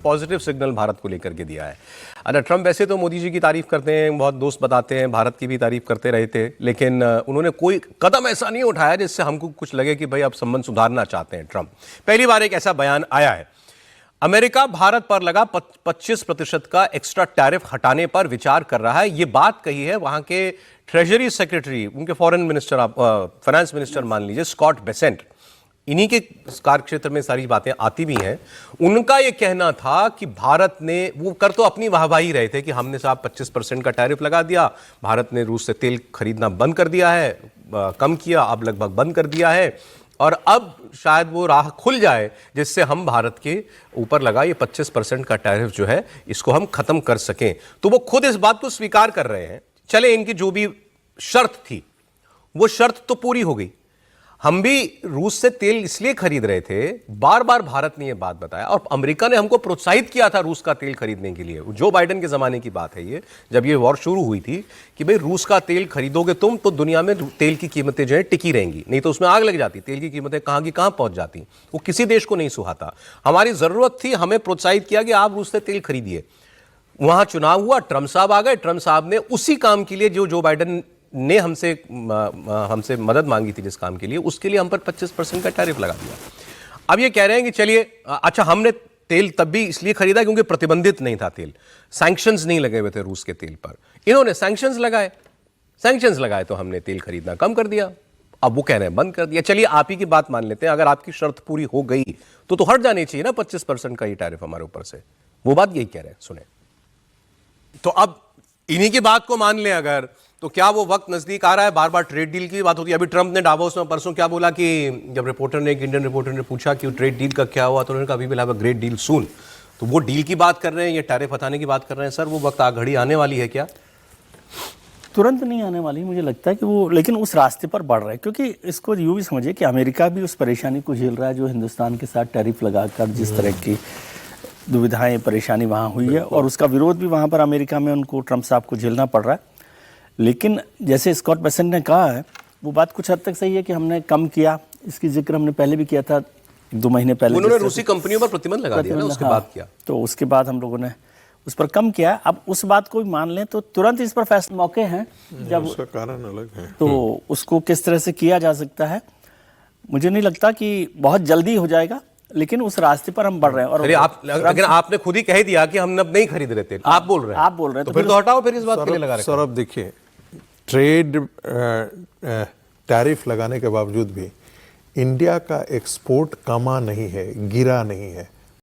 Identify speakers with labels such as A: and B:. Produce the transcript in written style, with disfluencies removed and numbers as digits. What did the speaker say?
A: Positive signal Bharat को लेकर के दिया है। अच्छा, ट्रंप वैसे तो मोदी जी की तारीफ करते हैं, बहुत दोस्त बताते हैं, भारत की भी तारीफ करते रहे थे, लेकिन उन्होंने कोई कदम ऐसा नहीं उठाया जिससे हमको कुछ लगे कि भाई अब संबंध सुधारना चाहते हैं ट्रंप। पहली बार एक ऐसा बयान आया है, अमेरिका भारत पर लगा 25% का एक्स्ट्रा टैरिफ हटाने पर विचार कर रहा है। यह बात कही है वहां के ट्रेजरी सेक्रेटरी, उनके फॉरेन मिनिस्टर, फाइनेंस मिनिस्टर मान लीजिए, स्कॉट बेसेंट। इन्हीं के कार्य क्षेत्र में सारी बातें आती भी हैं। उनका यह कहना था कि भारत ने, वो कर तो अपनी वाहवाही रहे थे कि हमने साहब 25% का टैरिफ लगा दिया, भारत ने रूस से तेल खरीदना बंद कर दिया है, कम किया, अब लगभग बंद कर दिया है, और अब शायद वो राह खुल जाए जिससे हम भारत के ऊपर लगा ये 25% का टैरिफ जो है इसको हम खत्म कर सकें। तो वो खुद इस बात को स्वीकार कर रहे हैं। चले, इनकी जो भी शर्त थी वो शर्त तो पूरी हो गई। हम भी रूस से तेल इसलिए खरीद रहे थे, बार बार भारत ने यह बात बताया, और अमेरिका ने हमको प्रोत्साहित किया था रूस का तेल खरीदने के लिए। जो बाइडेन के जमाने की बात है ये, जब ये वॉर शुरू हुई थी कि भाई रूस का तेल खरीदोगे तुम तो दुनिया में तेल की कीमतें जो है टिकी रहेंगी, नहीं तो उसमें आग लग जाती, तेल की कीमतें कहां की कहां पहुंच जाती। वो किसी देश को नहीं सुहाता। हमारी जरूरत थी, हमें प्रोत्साहित किया कि आप रूस से तेल खरीदिए। वहां चुनाव हुआ, ट्रंप साहब आ गए, ट्रंप साहब ने उसी काम के लिए जो बाइडेन ने हमसे मदद मांगी थी जिस काम के लिए, उसके लिए हम पर 25% का टैरिफ लगा दिया। अब ये कह रहे हैं कि चलिए, अच्छा हमने तेल तब भी इसलिए खरीदा क्योंकि प्रतिबंधित नहीं था तेल, सैंक्शंस नहीं लगे हुए थे रूस के तेल पर। इन्होंने सैंक्शंस लगाए तो हमने तेल खरीदना कम कर दिया। अब वो कह रहे हैं बंद कर दिया। चलिए, आप ही की बात मान लेते हैं, अगर आपकी शर्त पूरी हो गई तो हट जानी चाहिए ना 25% का ये टैरिफ हमारे ऊपर से। वो बात यही कह रहे हैं, सुने। तो अब इन्हीं की बात को मान लें अगर, तो क्या वो वक्त नजदीक आ रहा है? बार बार ट्रेड डील की बात होती है। अभी ट्रंप ने डावोस में परसों क्या बोला कि जब एक इंडियन रिपोर्टर ने पूछा कि ट्रेड डील का क्या हुआ, तो उन्होंने कहा we will have a great deal soon. तो वो डील की बात कर रहे हैं, ये टैरिफ हटाने की बात कर रहे हैं। सर, वो वक्त घड़ी आने वाली है क्या?
B: तुरंत नहीं आने वाली, मुझे लगता है कि वो, लेकिन उस रास्ते पर बढ़ रहा है। क्योंकि इसको यूं भी समझिए कि अमेरिका भी उस परेशानी को झेल रहा है जो हिंदुस्तान के साथ टैरिफ लगाकर जिस तरह की दुविधाएं, परेशानी वहाँ हुई है, और उसका विरोध भी वहाँ पर अमेरिका में उनको, ट्रंप साहब को झेलना पड़ रहा है। लेकिन जैसे स्कॉट बेसेंट ने कहा है, वो बात कुछ हद तक सही है कि हमने कम किया। इसकी जिक्र हमने पहले भी किया था, 2 महीने पहले
A: उन्होंने रूसी कंपनियों पर प्रतिबंध लगा दिया ना, उसके बाद किया,
B: तो उसके बाद हम लोगों ने उस पर कम किया। अब उस बात को भी मान लें तो तुरंत इस पर फैसला, मौके हैं जब
C: उसका कारण अलग है,
B: तो उसको किस तरह से किया जा सकता है, मुझे नहीं लगता कि बहुत जल्दी हो जाएगा, लेकिन उस रास्ते पर हम बढ़ रहे हैं। और
A: लेकिन आपने खुद ही कह दिया कि हम अब नहीं खरीद रहे थे, आप बोल रहे हैं तो फिर तो हटाओ, फिर इस बात के लिए लगा रहे।
C: सर, अब देखिए, ट्रेड टैरिफ लगाने के बावजूद भी इंडिया का एक्सपोर्ट कमा नहीं है, गिरा नहीं है।